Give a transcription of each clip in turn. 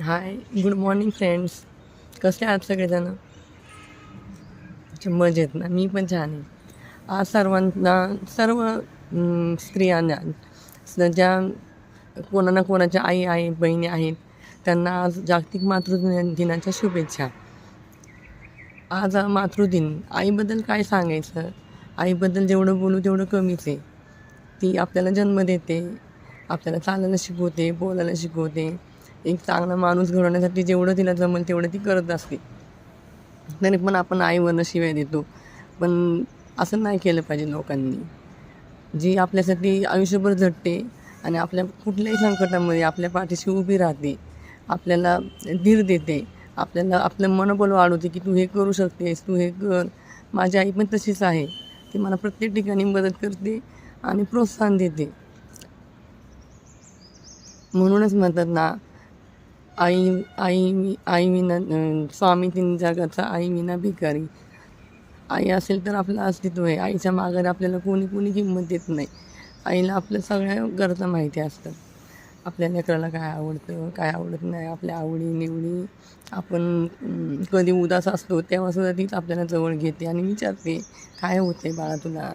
हाय, good morning friends. कसे आहात सगळेजण? अच्छा, मजेत ना? मी पण छान आहे. आज सर्व स्त्रियांना ज्या कोणा ना कोणाच्या आई आहेत, बहिणी आहेत, त्यांना आज जागतिक दिनाच्या शुभेच्छा. आज मातृदिन. आईबद्दल काय सांगायचं? आईबद्दल जेवढं बोलू तेवढं कमीच आहे. ती आपल्याला जन्म देते, आपल्याला चालायला शिकवते, बोलायला शिकवते. एक चांगला माणूस घडवण्यासाठी जेवढं तिला जमेल तेवढं ती करत असते. तरी पण आपण आईवरनं शिव्या देतो. पण असं नाही केलं पाहिजे लोकांनी. जी आपल्यासाठी आयुष्यभर झटते आणि आपल्या कुठल्याही संकटामध्ये आपल्या पाठीशी उभी राहते, आपल्याला धीर देते, आपल्याला आपलं मनोबल वाढवते की तू हे करू शकतेस, तू हे कर. माझी आई पण तशीच आहे. ती मला प्रत्येक ठिकाणी मदत करते आणि प्रोत्साहन देते. म्हणूनच म्हणतात ना, आई आई विना स्वामी तीन जगाचा, आई विना भिकारी. आई असेल तर आपलं अस्तित्व आहे. आईच्या मागे आपल्याला कोणी किंमत देत नाही. आईला आपल्या सगळ्या गरजा माहिती असतात. आपल्या लेकराला काय आवडतं, काय आवडत नाही, आपल्या आवडी-निवडी. आपण कधी उदास असतो तेव्हासुद्धा तीच आपल्याला जवळ घेते आणि विचारते, "काय होतं आहे बाळा तुला?"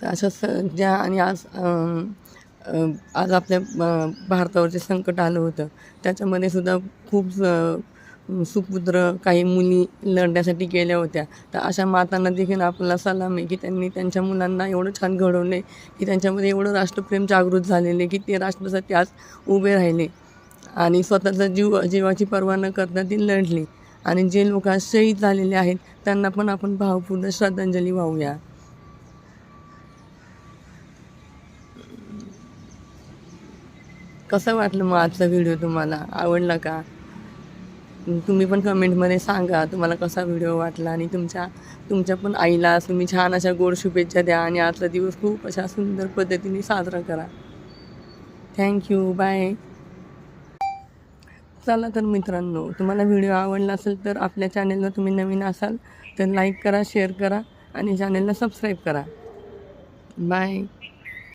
तर अशा ज्या आणि आज आपल्या भारतावर जे संकट आलं होतं त्याच्यामध्ये सुद्धा खूप सुपुत्र काही मुली लढण्यासाठी गेल्या होत्या. तर अशा मातांना देखील आपल्याला सलाम आहे की त्यांनी त्यांच्या मुलांना एवढं छान घडवले की त्यांच्यामध्ये एवढं राष्ट्रप्रेम जागृत झालेले की ते राष्ट्रासाठी आज उभे राहिले आणि स्वतःचा जीवाची पर्वा न करता ते लढले. आणि जे लोक आज शहीद झालेले आहेत त्यांना पण आपण भावपूर्ण श्रद्धांजली वाहूया. कसं वाटलं मग आजचा व्हिडिओ तुम्हाला? आवडला का? तुम्ही पण कमेंटमध्ये सांगा तुम्हाला कसा व्हिडिओ वाटला आणि तुमच्या पण आईला तुम्ही छान अशा गोड शुभेच्छा द्या आणि आजचा दिवस खूप अशा सुंदर पद्धतीने साजरा करा. थँक्यू. बाय. चला तर मित्रांनो, तुम्हाला व्हिडिओ आवडला असेल तर आपल्या चॅनेलला तुम्ही नवीन असाल तर लाईक करा, शेअर करा आणि चॅनेलला सबस्क्राईब करा. बाय.